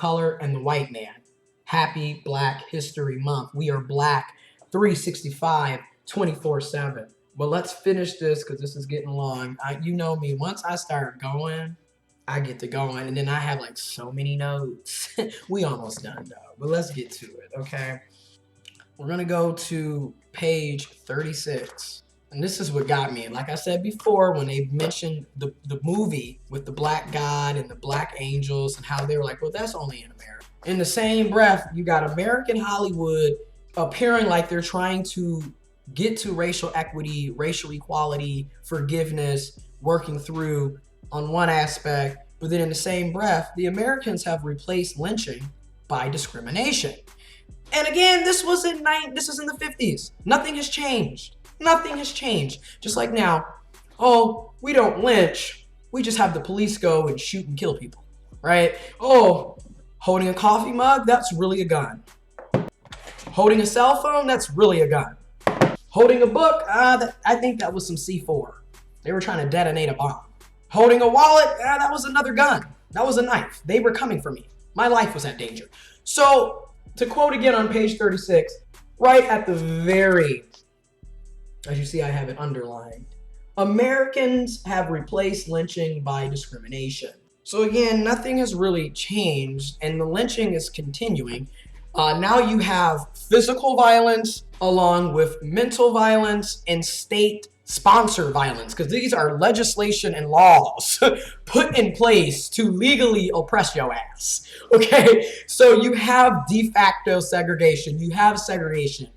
color, and the white man. Happy Black History Month. We are black 365, 24/7. But let's finish this because this is getting long. You know me, once I start going, I get to going, and then I have like so many notes. We almost done though, but let's get to it, okay? We're gonna go to page 36. And this is what got me. Like I said before, when they mentioned the movie with the black god and the black angels and how they were like, well, that's only in America. In the same breath, you got American Hollywood appearing like they're trying to get to racial equity, racial equality, forgiveness, working through on one aspect. But then in the same breath, the Americans have replaced lynching by discrimination. And again, this is in the 50s. Nothing has changed. Nothing has changed. Just like now, oh, we don't lynch. We just have the police go and shoot and kill people, right? Oh, holding a coffee mug, that's really a gun. Holding a cell phone, that's really a gun. Holding a book, I think that was some C4. They were trying to detonate a bomb. Holding a wallet, that was another gun. That was a knife. They were coming for me. My life was at danger. So, to quote again on page 36, right at the very, as you see, I have it underlined. Americans have replaced lynching by discrimination. So again, nothing has really changed, and the lynching is continuing. Now you have physical violence along with mental violence and state-sponsored violence, because these are legislation and laws put in place to legally oppress your ass. Okay, so you have de facto segregation, you have segregation.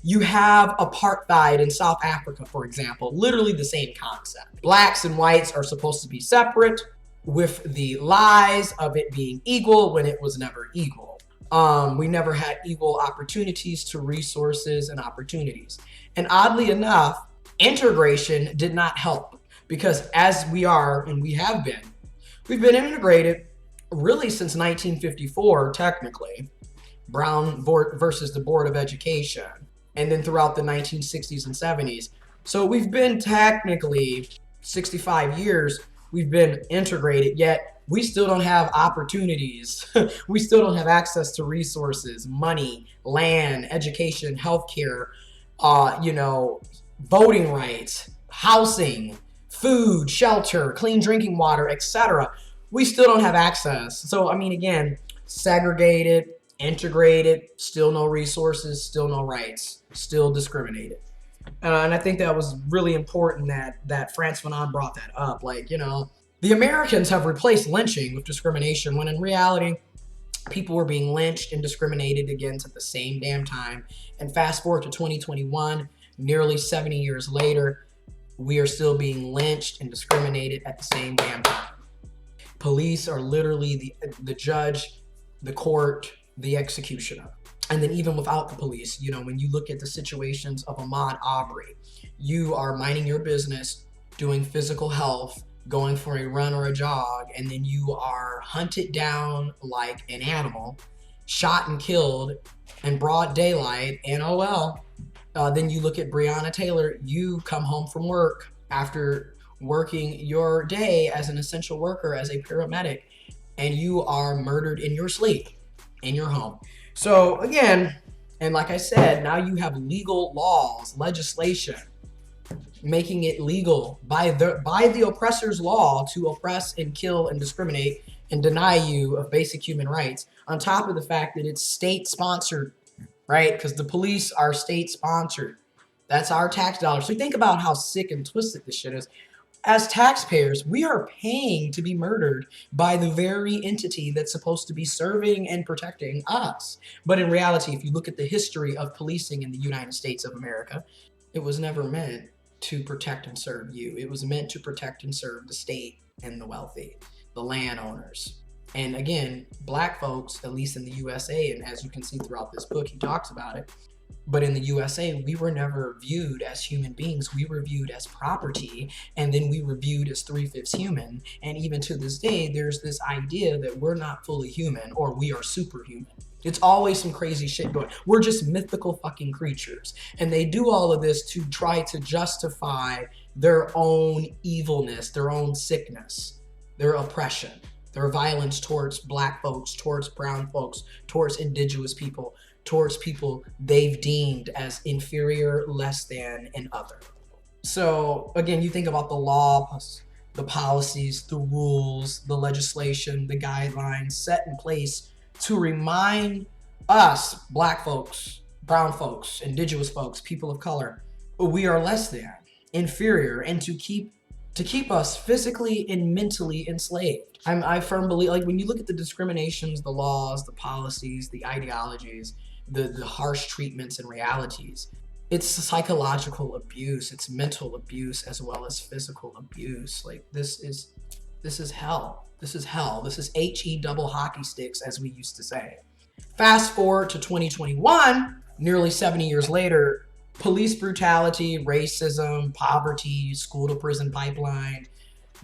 You have apartheid in South Africa, for example, literally the same concept. Blacks and whites are supposed to be separate with the lies of it being equal when it was never equal. We never had equal opportunities to resources and opportunities. And oddly enough, integration did not help because as we are, and we have been, we've been integrated really since 1954, technically, Brown versus the Board of Education. And then throughout the 1960s and 70s. So we've been technically 65 years, we've been integrated, yet we still don't have opportunities. We still don't have access to resources, money, land, education, healthcare, voting rights, housing, food, shelter, clean drinking water, etc. We still don't have access. So, I mean, again, segregated, integrated, still no resources, still no rights, still discriminated. And I think that was really important that Frantz Fanon brought that up. Like, the Americans have replaced lynching with discrimination when in reality, people were being lynched and discriminated against at the same damn time. And fast forward to 2021, nearly 70 years later, we are still being lynched and discriminated at the same damn time. Police are literally the judge, the court, the executioner. And then even without the police, when you look at the situations of Ahmaud Arbery, you are minding your business, doing physical health, going for a run or a jog, and then you are hunted down like an animal, shot and killed in broad daylight, and then you look at Breonna Taylor, you come home from work after working your day as an essential worker, as a paramedic, and you are murdered in your sleep, in your home. So again, and like I said, now you have legal laws, legislation, making it legal by the oppressor's law to oppress and kill and discriminate and deny you of basic human rights, on top of the fact that it's state-sponsored, right? Because the police are state-sponsored. That's our tax dollars. So think about how sick and twisted this shit is. As taxpayers, we are paying to be murdered by the very entity that's supposed to be serving and protecting us. But in reality, if you look at the history of policing in the United States of America, it was never meant to protect and serve you. It was meant to protect and serve the state and the wealthy, the landowners. And again, black folks, at least in the USA, and as you can see throughout this book, he talks about it, but in the USA, we were never viewed as human beings. We were viewed as property, and then we were viewed as 3/5 human. And even to this day, there's this idea that we're not fully human or we are superhuman. It's always some crazy shit going. We're just mythical fucking creatures. And they do all of this to try to justify their own evilness, their own sickness, their oppression. Their violence towards black folks, towards brown folks, towards indigenous people, towards people they've deemed as inferior, less than, and other. So again, you think about the laws, the policies, the rules, the legislation, the guidelines set in place to remind us, black folks, brown folks, indigenous folks, people of color, we are less than, inferior, and to keep us physically and mentally enslaved. I firmly believe, like when you look at the discriminations, the laws, the policies, the ideologies, the harsh treatments and realities, it's psychological abuse, it's mental abuse as well as physical abuse. Like this is hell. This is hell. This is HE double hockey sticks, as we used to say. Fast forward to 2021, nearly 70 years later, police brutality, racism, poverty, school to prison pipeline,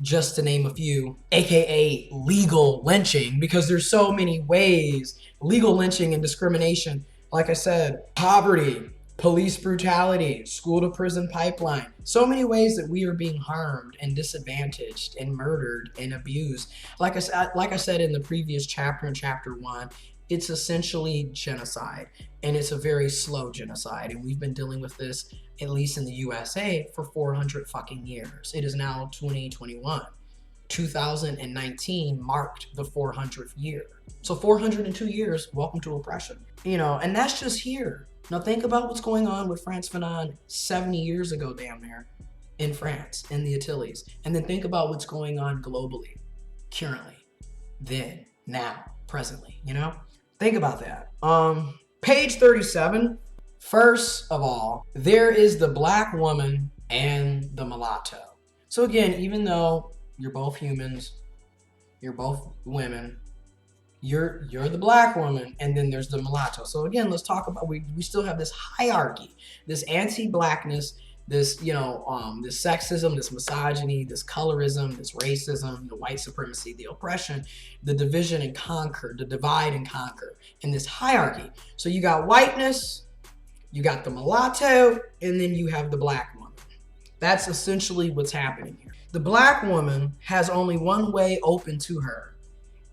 just to name a few, aka legal lynching, because there's so many ways, legal lynching and discrimination. Like I said, poverty, police brutality, school to prison pipeline, so many ways that we are being harmed and disadvantaged and murdered and abused. Like I said in the previous chapter, in chapter 1, it's essentially genocide, and it's a very slow genocide, and we've been dealing with this, at least in the USA, for 400 fucking years. It is now 2021. 2019 marked the 400th year. So 402 years, welcome to oppression. And that's just here. Now think about what's going on with Frantz Fanon 70 years ago, damn near, in France, in the Antilles. And then think about what's going on globally, currently, then, now, presently, Think about that. Page 37. First of all, there is the black woman and the mulatto. So again, even though you're both humans, you're both women, you're the black woman, and then there's the mulatto. So again, let's talk about, we still have this hierarchy, this anti-blackness, this, this sexism, this misogyny, this colorism, this racism, the white supremacy, the oppression, the division and conquer, the divide and conquer, and this hierarchy. So you got whiteness, you got the mulatto, and then you have the black woman. That's essentially what's happening here. The black woman has only one way open to her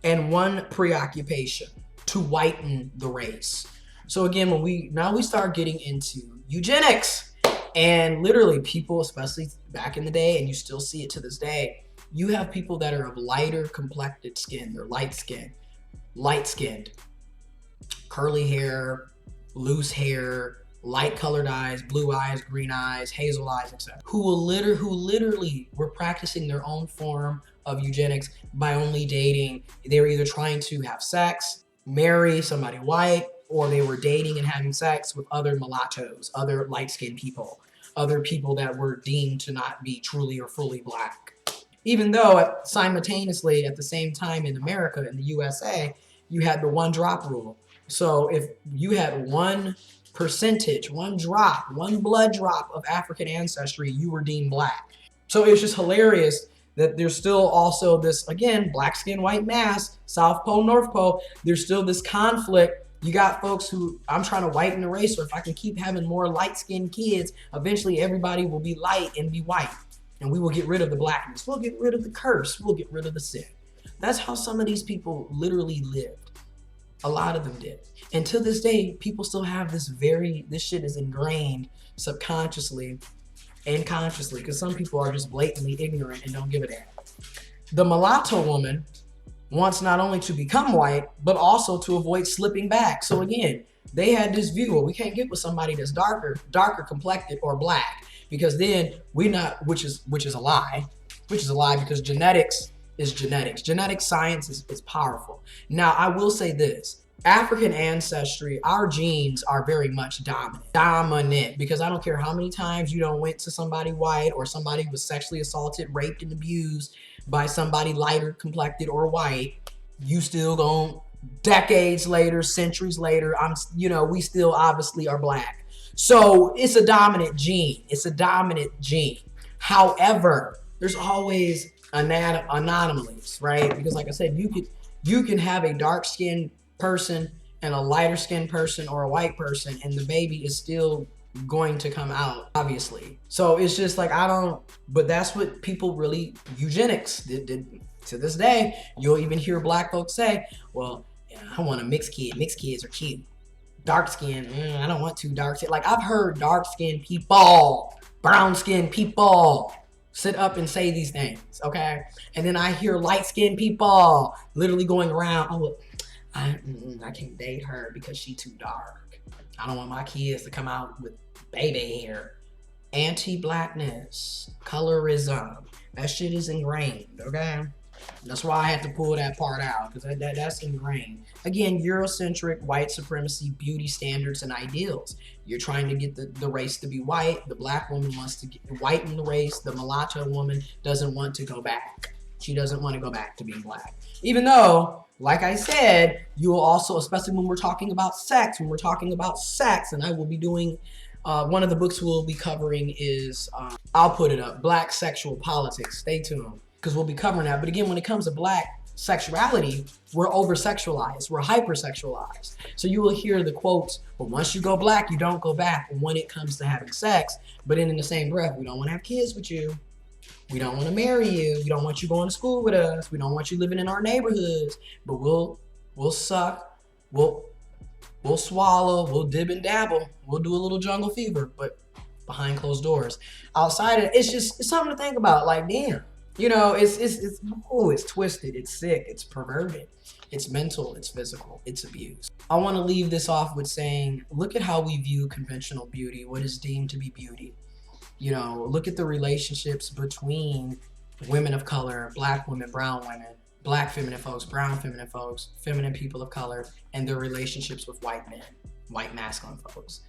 and one preoccupation: to whiten the race. So again, when we start getting into eugenics, and literally people, especially back in the day, and you still see it to this day, you have people that are of lighter complected skin. They're light-skinned, curly hair, loose hair, light colored eyes, blue eyes, green eyes, hazel eyes, etc. Who literally were practicing their own form of eugenics by only dating. They were either trying to have sex, marry somebody white, or they were dating and having sex with other mulattoes, other light-skinned people, other people that were deemed to not be truly or fully black. Even though simultaneously at the same time in America, in the USA, you had the one drop rule. So if you had one percentage, one blood drop of African ancestry, you were deemed black. So it's just hilarious that there's still also this, again, black skin, white mass, South Pole, North Pole, there's still this conflict. You got folks who, I'm trying to whiten the race, or if I can keep having more light-skinned kids, eventually everybody will be light and be white. And we will get rid of the blackness. We'll get rid of the curse. We'll get rid of the sin. That's how some of these people literally lived. A lot of them did. And to this day, people still have this shit is ingrained subconsciously and consciously, because some people are just blatantly ignorant and don't give a damn. The mulatto woman wants not only to become white, but also to avoid slipping back. So again, they had this view, well, we can't get with somebody that's darker complected or black, because then we're not, which is a lie, because genetics is genetics. Genetic science is powerful. Now, I will say this, African ancestry, our genes are very much dominant, because I don't care how many times you don't went to somebody white, or somebody was sexually assaulted, raped, and abused by somebody lighter complected or white, you still gon', decades later, centuries later, we still obviously are black. So it's a dominant gene. However, there's always anomalies, right? Because like I said, you can have a dark-skinned person and a lighter-skinned person or a white person, and the baby is still going to come out, obviously. So it's just like, but that's what people really, eugenics did To this day, you'll even hear black folks say, well, yeah, I want a mixed kid. Mixed kids are cute. Dark skin, I don't want too dark skin. Like, I've heard dark skinned people, brown skinned people sit up and say these things, okay? And then I hear light skinned people literally going around, oh, I can't date her because she too dark. I don't want my kids to come out with baby hair. Anti-blackness, colorism, that shit is ingrained, okay? That's why I had to pull that part out, because that's ingrained. Again, Eurocentric, white supremacy, beauty standards, and ideals. You're trying to get the race to be white. The black woman wants to whiten the race. The mulatto woman doesn't want to go back. She doesn't want to go back to being black. Even though, like I said, you will also, especially when we're talking about sex, and I will be doing, one of the books we'll be covering is, I'll put it up, Black Sexual Politics. Stay tuned, because we'll be covering that. But again, when it comes to black sexuality, we're over-sexualized, we're hyper-sexualized. So you will hear the quotes, well, once you go black, you don't go back when it comes to having sex. But in the same breath, we don't want to have kids with you. We don't want to marry you. We don't want you going to school with us. We don't want you living in our neighborhoods. But we'll suck, we'll swallow, we'll dib and dabble, we'll do a little jungle fever, but behind closed doors. Outside of it, it's something to think about. Like, damn. You know, it's twisted, it's sick, it's perverted, it's mental, it's physical, it's abuse. I want to leave this off with saying, look at how we view conventional beauty, what is deemed to be beauty. You know, look at the relationships between women of color, black women, brown women, black feminine folks, brown feminine folks, feminine people of color, and their relationships with white men, white masculine folks.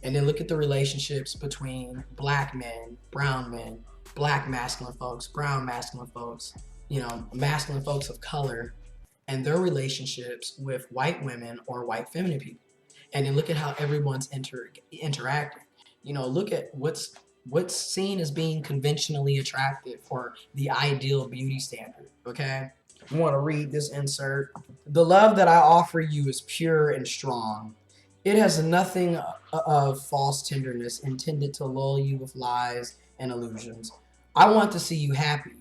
And then look at the relationships between black men, brown men, black masculine folks, brown masculine folks, you know, masculine folks of color, and their relationships with white women or white feminine people. And then look at how everyone's interacting. You know, look at what's seen as being conventionally attractive or the ideal beauty standard, okay? I want to read this insert. The love that I offer you is pure and strong. It has nothing of false tenderness intended to lull you with lies and illusions. I want to see you happy,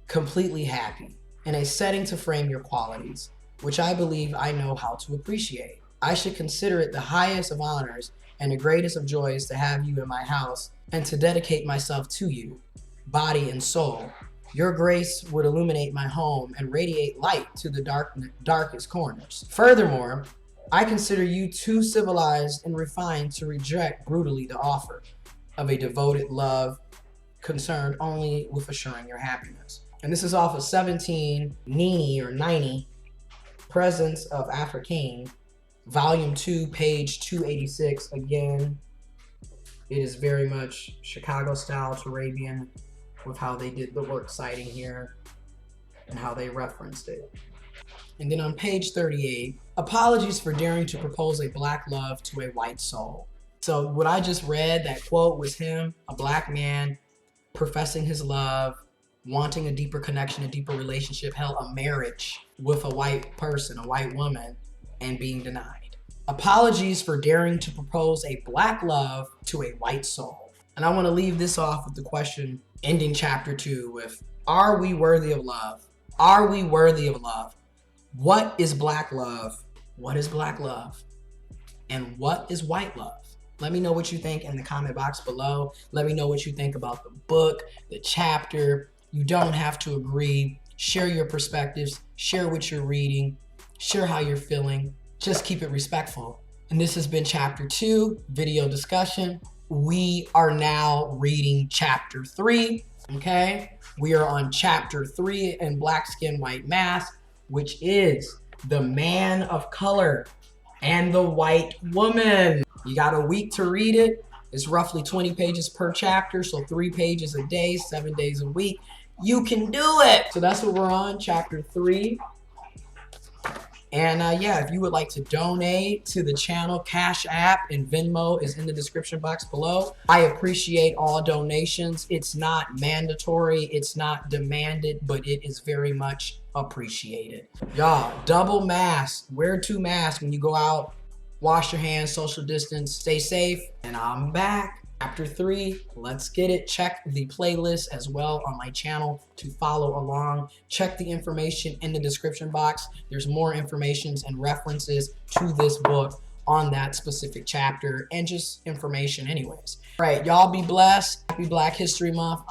completely happy, in a setting to frame your qualities, which I believe I know how to appreciate. I should consider it the highest of honors and the greatest of joys to have you in my house and to dedicate myself to you, body and soul. Your grace would illuminate my home and radiate light to the darkest corners. Furthermore, I consider you too civilized and refined to reject brutally the offer of a devoted love concerned only with assuring your happiness. And this is off of 17 Nini or 90, Presence of Africaine, Volume 2, page 286. Again, it is very much Chicago style Turabian with how they did the work citing here and how they referenced it. And then on page 38, apologies for daring to propose a black love to a white soul. So what I just read, that quote was him, a black man, professing his love, wanting a deeper connection, a deeper relationship, hell, a marriage with a white person, a white woman, and being denied. Apologies for daring to propose a black love to a white soul. And I want to leave this off with the question, ending chapter 2 with, are we worthy of love? Are we worthy of love? What is black love? What is black love? And what is white love? Let me know what you think in the comment box below. Let me know what you think about the book, the chapter. You don't have to agree. Share your perspectives. Share what you're reading. Share how you're feeling. Just keep it respectful. And this has been chapter 2, video discussion. We are now reading chapter 3, okay? We are on chapter 3 in Black Skin, White Mask, which is the man of color and the white woman. You got a week to read it. It's roughly 20 pages per chapter, so 3 pages a day, 7 days a week. You can do it. So that's what we're on, chapter 3. And yeah, if you would like to donate to the channel, Cash App and Venmo is in the description box below. I appreciate all donations. It's not mandatory, it's not demanded, but it is very much appreciated. Y'all, double mask, wear 2 masks when you go out, wash your hands, social distance, stay safe, and I'm back. Chapter 3, let's get it. Check the playlist as well on my channel to follow along. Check the information in the description box. There's more informations and references to this book on that specific chapter and just information anyways. All right, y'all be blessed. Happy Black History Month.